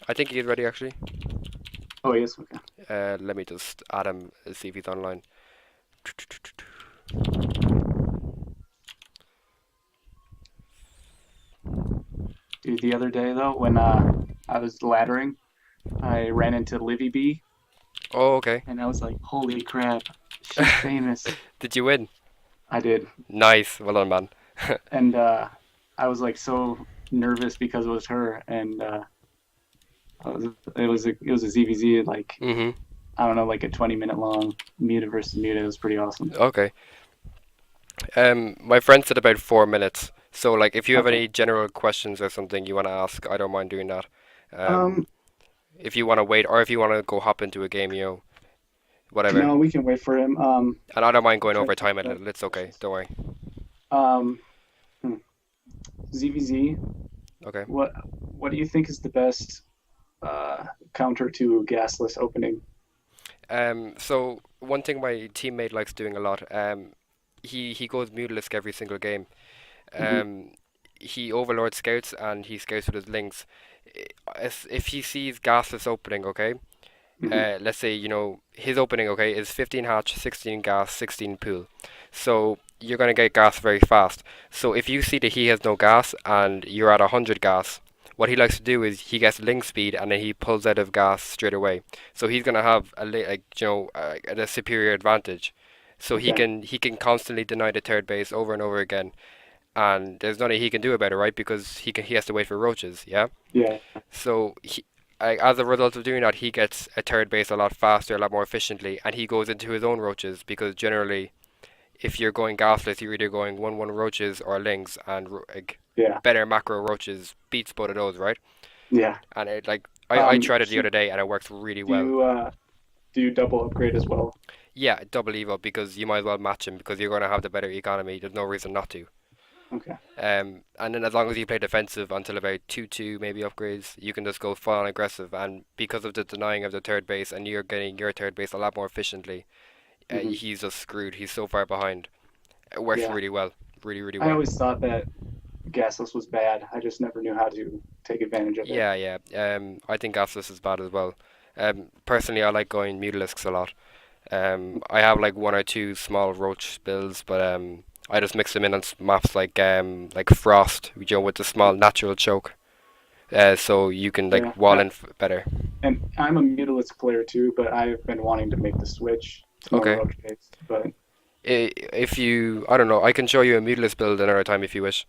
I think he's ready actually. Oh, yes. Okay. Let me just add him, see if he's online. Dude, the other day though, when I was laddering, I ran into Livy B, Oh, okay. and I was like, "Holy crap, she's famous." Did you win? I did, Nice. Well done, man. and I was like so nervous because it was her, and it was a ZVZ like hmm I don't know, like a 20-minute long Muta versus Muta. It was pretty awesome. Okay. My friend said about 4 minutes. So, like, if you have Okay. any general questions or something you want to ask, I don't mind doing that. Um, Um, if you want to wait, or if you want to go hop into a game, whatever. no, we can wait for him. And I don't mind I'll going try to over think time a about little. It's okay. questions. Don't worry. Um, hmm, ZVZ, Okay. what do you think is the best uh, counter to gasless opening? So one thing my teammate likes doing a lot, he goes mutalisk every single game. Hmm. Um, he overlords scouts and he scouts with his links. If he sees gasless opening, okay, Hmm. let's say his opening, okay, is 15 hatch, 16 gas, 16 pool. So you're gonna get gas very fast. So if you see that he has no gas and you're at 100 gas, what he likes to do is he gets link speed and then he pulls out of gas straight away. So he's gonna have a superior advantage. So he Okay. can he can constantly deny the third base over and over again, and there's nothing he can do about it, right? Because he has to wait for roaches, yeah. Yeah. So as a result of doing that, he gets a third base a lot faster, a lot more efficiently, and he goes into his own roaches because generally, if you're going gasless, you're either going 1-1 roaches or lings, and like Yeah. better macro roaches beats both of those, right? Yeah. And it like I tried it the other Should day and it works really do well. you do you double upgrade as well? Yeah, double evo because you might as well match him because you're going to have the better economy. There's no reason not to. Okay. And then as long as you play defensive until about 2-2 maybe upgrades, you can just go full on aggressive. And because of the denying of the third base, and you're getting your third base a lot more efficiently, Hmm. he's just screwed. He's so far behind. It works Yeah. really well, really really I well. always thought that gasless was bad. I just never knew how to take advantage of it. Yeah, yeah. I think Gasless is bad as well. Personally, I like going Mutalisks a lot. I have like one or two small roach builds, but I just mix them in on maps like Frost, with the small natural choke. So you can Yeah. like wall in better. And I'm a Mutalisk player too, but I've been wanting to make the switch to more Okay. roach based. But If you, I don't know, I can show you a Mutalist build another time if you wish.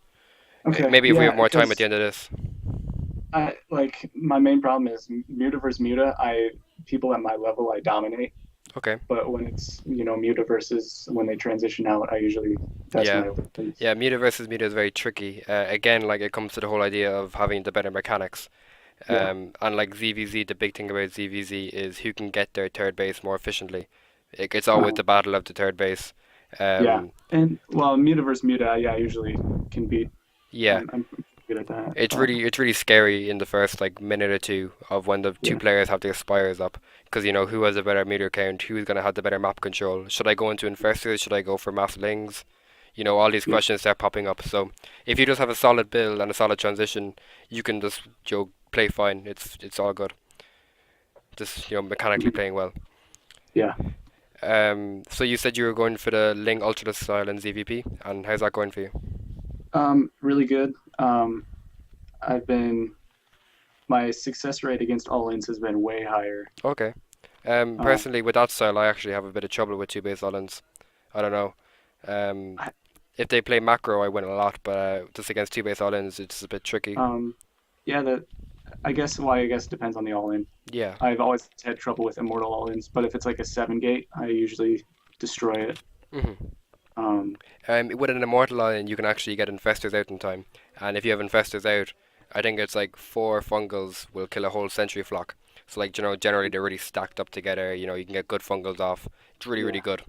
okay, Maybe if we have yeah, more time at the because end of this. I like my main problem is Muta versus Muta. People at my level I dominate, Okay. but when it's Muta versus when they transition out, I usually that's Yeah. my weakness. Yeah, Muta versus Muta is very tricky. Again, like it comes to the whole idea of having the better mechanics. Yeah, And like ZVZ, the big thing about ZVZ is who can get their third base more efficiently. It's always uh, the battle of the third base. yeah, Um, and well, Muta versus Muta, yeah, I usually can beat. yeah, I'm pretty good at that. it's really scary in the first like minute or two of when the two Yeah, players have their spires up, because who has a better meter count, who's gonna have the better map control. Should I go into infestors? Should I go for mass lings? All these yeah, questions start popping up. So if you just have a solid build and a solid transition, you can just play fine. It's all good. Just mechanically mhm, playing well. yeah. So you said you were going for the Ling Ultra style in ZVP, and how's that going for you? Really good. I've been my success rate against all-ins has been way higher. Okay. Um, Personally, with that style, I actually have a bit of trouble with two base islands. I don't know. Um, I, if they play macro, I win a lot, but just against two base islands, it's a bit tricky. um, yeah, that I guess it depends on the all-in. Yeah. I've always had trouble with immortal all-ins, but if it's like a seven gate, I usually destroy it. hmm Um, With an immortal island, you can actually get infestors out in time, and if you have infestors out, I think it's like four fungals will kill a whole sentry flock. So like generally they're really stacked up together. You can get good fungals off. It's really really yeah, good.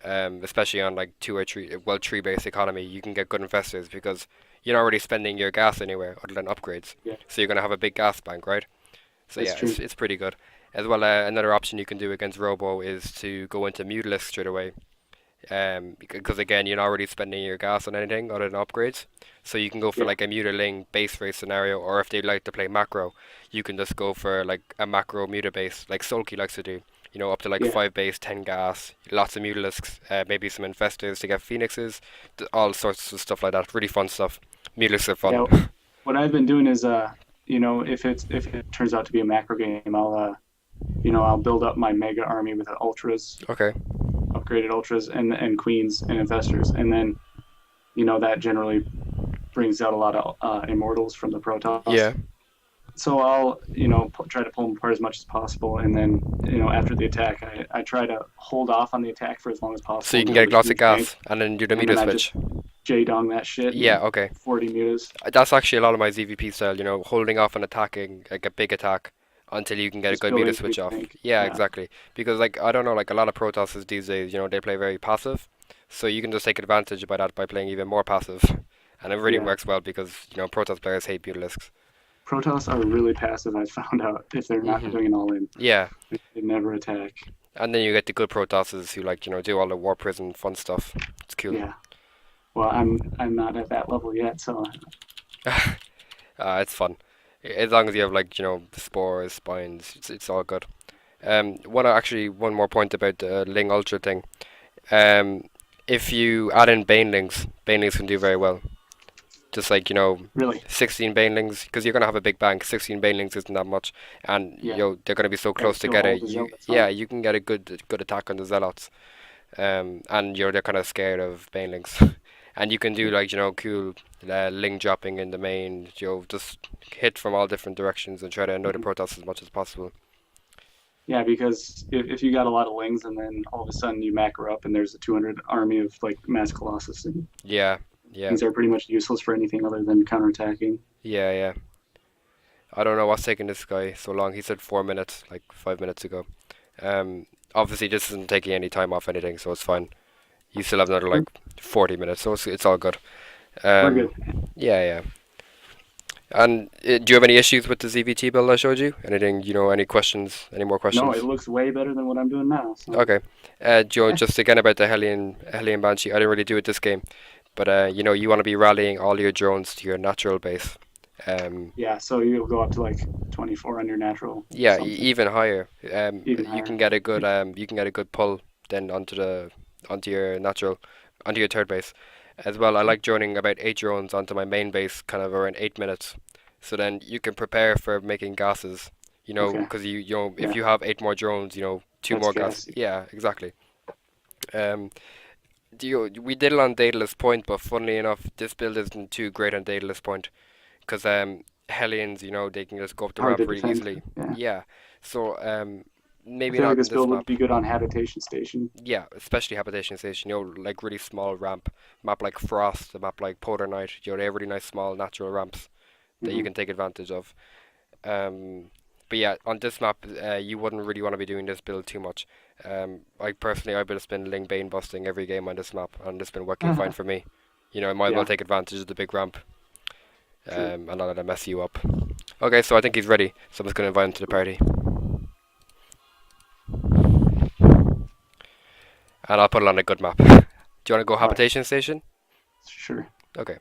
Especially on like two or three, well, tree based economy, you can get good investors because you're not really spending your gas anywhere other than upgrades. yeah, So you're gonna have a big gas bank, right? So that's yeah, true. it's pretty good. As well, another option you can do against Robo is to go into Mutalisk straight away. Because again, you're not really spending your gas on anything other than upgrades. So you can go for Yeah. like a Mutaling base race scenario, or if they like to play macro, you can just go for like a macro Muta base, like Sulky likes to do. Up to like Yeah. 5 base, 10 gas, lots of Mutalisks, maybe some Infestors to get Phoenixes, all sorts of stuff like that. Really fun stuff. Mutalisks are fun. Yeah. What I've been doing is, if it turns out to be a macro game, I'll build up my mega army with ultras, Okay. upgraded ultras, and queens and investors, and then that generally brings out a lot of immortals from the Protoss. Yeah. So I'll try to pull them apart as much as possible, and then after the attack, I try to hold off on the attack for as long as So possible you can until get there's a lots of huge gank, gas and then do the and Muta then I switch. just J dong that shit Yeah, and okay. 40 mutas. That's actually a lot of my ZVP style, holding off and attacking like a big attack until you can get a Just good Muta building a switch big off. tank. Yeah, Yeah, exactly. Because like I don't know, like a lot of Protosses these days, they play very passive. So you can just take advantage by that by playing even more passive. And it really yeah. works well because, Protoss players hate Mutalisks. Protoss are really passive. I found out if they're not Hmm. doing an all in, Yeah. they never attack. And then you get the good Protosses who like, do all the war prison fun stuff. It's cool. Yeah. Well, I'm not at that level yet, so It's fun. As long as you have like, the spores, spines, it's all good. One more point about the Ling Ultra thing. Um, if you add in Banelings can do very well. Just like, really, 16 Banelings, because you're gonna have a big bank. 16 Banelings isn't that much, and yeah. they're gonna be so Gotta close still together. hold the zealots Yeah, on. you can get a good attack on the Zealots. And they're kind of scared of Banelings, and you can do like cool Ling dropping in the main. Just hit from all different directions and try to annoy the Mhm. Protoss as much as possible. Yeah, because if you got a lot of lings and then all of a sudden you macro up and there's a 200 army of like mass colossus, and Yeah, yeah, things are pretty much useless for anything other than counterattacking. yeah. I don't know what's taking this guy so long. He said 4 minutes, like 5 minutes ago. Obviously this isn't taking any time off anything, so it's fine. You still have another We're, like 40 minutes, so it's all good. we're good. Um, yeah. And do you have any issues with the ZVT build I showed you? Anything, any questions, any more No, it questions? looks way better than what I'm doing now. So Okay. Joe, just again about the Hellion Banshee, I didn't really do it this game, but you want to be rallying all your drones to your natural base. Um, yeah, so you'll go up to like 24 on your natural yeah, something, even higher. even You higher. can get a good pull then onto your natural onto your third base. As well, I like joining about 8 drones onto my main base, kind of around 8 minutes. So then you can prepare for making gases. Okay, Because if yeah, you have 8 more drones, two that's more gas. gassy. Yeah, exactly. Um, we did it on Daedalus Point, but funnily enough, this build isn't too great on Daedalus Point because Hellions, they can just go up the Hard to ramp really defend. easily. Yeah, Yeah, so I maybe feel like not in this this build would map. be good on habitation station. Yeah, especially Habitation Station, like really small map like Frost, a map like Polar Night, they have really nice small natural ramps that you Hmm. can take advantage of. Um, but yeah, on this map, you wouldn't really want to be doing this build too much. I've just been Ling Bane busting every game on this map, and it's been working fine for me. I might as well Yeah, take advantage of the big ramp, true. and not let it mess you up. Okay, so I think he's ready, so I'm just gonna invite him to the party, and I'll put it on a good map. Do you want to go All right, Habitation Station? sure. Okay.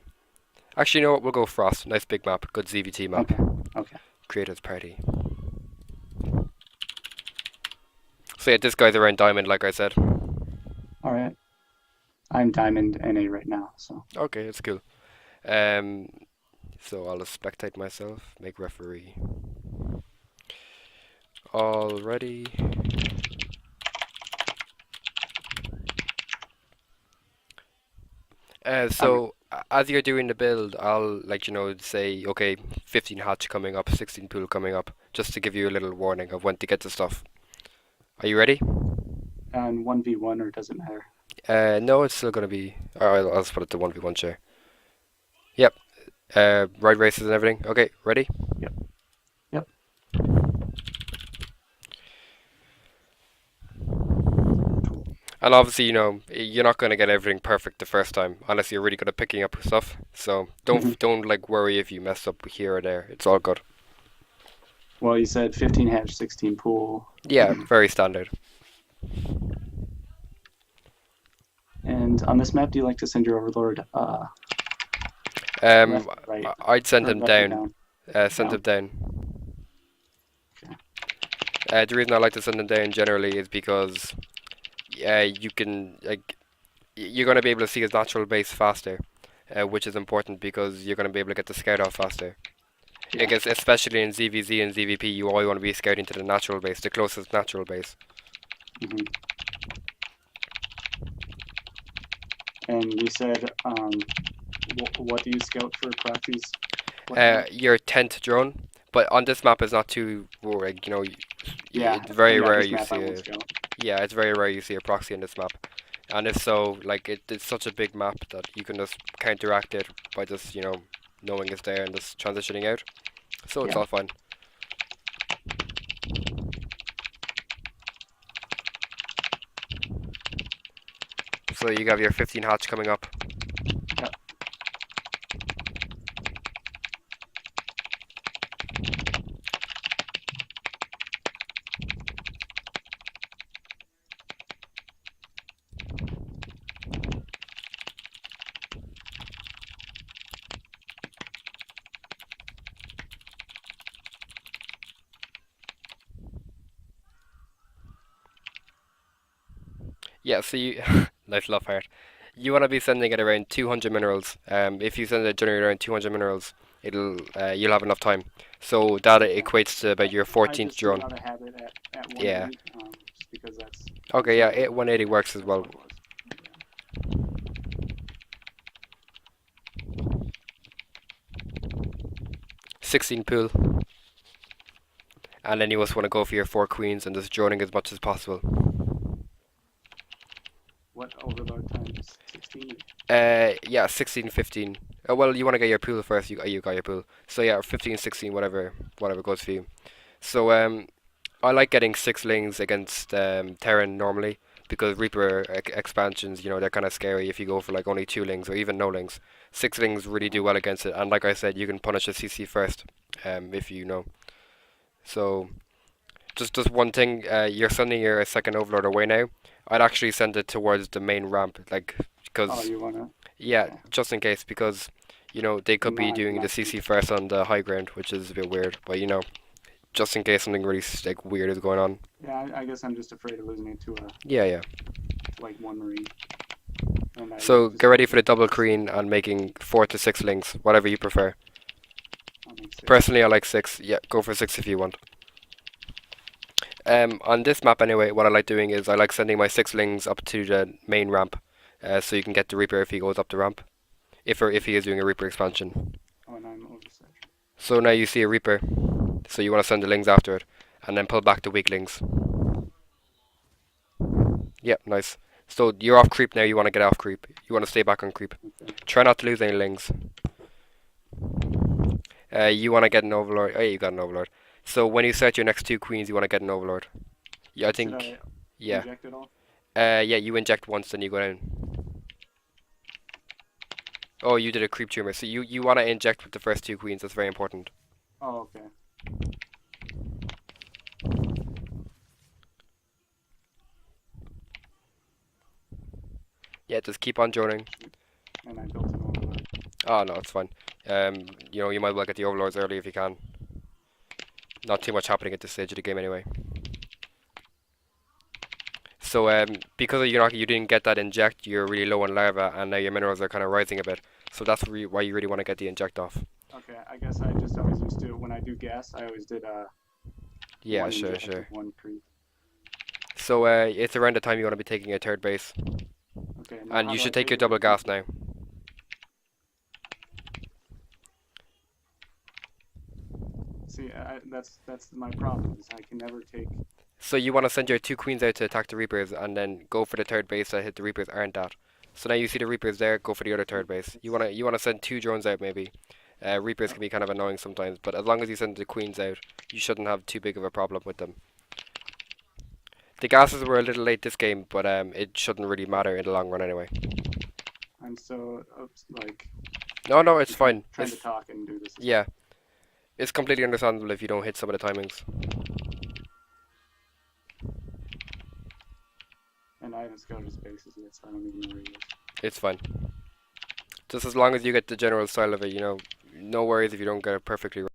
Actually, you know what? We'll go Frost. Nice big map. Good ZvT map. Okay, okay. Creators Party. So yeah, this guy's around Diamond, like I said. All right. I'm Diamond NA right now, so Okay, it's cool. Um, so I'll just spectate myself. Make referee. All ready. okay. As you're doing the build, I'll say okay, 15 hatch coming up, 16 pool coming up, just to give you a little warning of when to get the stuff. Are you ready? And 1v1 or does it matter? No, it's still gonna be. I'll just put it to 1v1 share. Yep. Ride races and everything. Okay, ready? Yep. Yep. And obviously, you're not gonna get everything perfect the first time unless you're really good at picking up stuff. So Hmm. don't like worry if you mess up here or there. It's all good. Well, you said 15 hatch, 16 pool. Yeah, very standard. And on this map, do you like to send your overlord Um, left or right? I'd send Or him left or down. down? Send Down. him down. Okay. The reason I like to send him down generally is because you can like you're gonna be able to see his natural base faster, which is important because you're gonna be able to get the scout off faster. I Yeah. guess especially in ZvZ and ZvP, you always want to be scouting to the natural base, the closest natural base. Hmm. And you said, what do you scout for proxies? What map? Your 10th drone, but on this map it's not too like Yeah. it's very Yeah. rare This you map I see won't a scout. yeah, it's very rare you see a proxy in this map. And if so, like it's such a big map that you can just counteract it by just knowing it's there and just transitioning out. So it's Yeah. all fine. So you have your 15 hatch coming up. Yeah. Yeah, so you nice love heart. You want to be sending it around 200 minerals. If you send it generally around 200 minerals, you'll have enough time. So that Okay. equates to about your I 14th just do it drone. out of habit at Yeah. 180, just because that's Okay, yeah, what it, 180 yeah, works as that's well. what it was. Yeah. 16 pool. And then you just want to go for your 4 queens and just droning as much as possible. What overload times 16? Yeah, 16, 15. Well, you want to get your pool first. You got your pool. So yeah, 15, 16, whatever goes for you. So I like getting 6 lings against Terran normally because Reaper expansions, they're kind of scary if you go for like only 2 lings or even no lings. 6 lings really do well against it, and like I said, you can punish a CC first, if you know. So just one thing, you're sending your second overlord away now. I'd actually send it towards the main ramp, like Oh, because you wanna? yeah, Okay. just in case because they could be doing the Not CC first on the high ground, which is a bit weird, but just in case something really like weird is going on. Yeah, I guess I'm just afraid of losing it to Yeah, yeah. like one marine, and I So just get ready hope for the it double doesn't queen and making 4 to 6 lings, whatever you prefer. I'll make 6. Personally, I like 6. Yeah, go for 6 if you want. On this map anyway, what I like doing is I like sending my 6 lings up to the main ramp, so you can get the Reaper if he goes up the ramp, if he is doing a Reaper expansion. Oh, and I'm oversaturated. So now you see a Reaper, so you want to send the lings after it, and then pull back the weaklings. Yep, nice. So you're off creep now. You want to get off creep. You want to stay back on creep. Okay. Try not to lose any lings. You want to get an overlord. Oh, yeah, you got an overlord. So when you set your next 2 queens, you want to get an overlord. Yeah, I Should think. I Yeah. inject it all? Yeah, you inject once, then you go down. Oh, you did a creep tumor. So you want to inject with the first 2 queens. That's very important. Oh, okay. Yeah, just keep on droning. And I built an overload. Oh no, it's fine. You might well get the overlords early if you can. Not too much happening at this stage of the game anyway. So because you didn't get that inject, you're really low on larva, and now your minerals are kind of rising a bit. So that's why you really want to get the inject off. Okay, I guess I just always used to, when I do gas, I always did Yeah, one sure, inject sure. with one creep. So it's around the time you want to be taking a third base, Okay, now and how you do I should take take your it to double creep? gas now. See, that's my problem, is I can never take. So you want to send your 2 queens out to attack the Reapers, and then go for the third base that hit the Reapers aren't at. So now you see the Reapers there, go for the other third base. You wanna send 2 drones out maybe. Reapers can be kind of annoying sometimes, but as long as you send the queens out, you shouldn't have too big of a problem with them. The gases were a little late this game, but it shouldn't really matter in the long run anyway. I'm so like No, it's fine. trying to talk and do this. Yeah, it's completely understandable if you don't hit some of the timings. and I haven't scouted his bases yet, so I don't even know where he is. It's fine. Just as long as you get the general style of it, you know, no worries if you don't get it perfectly right.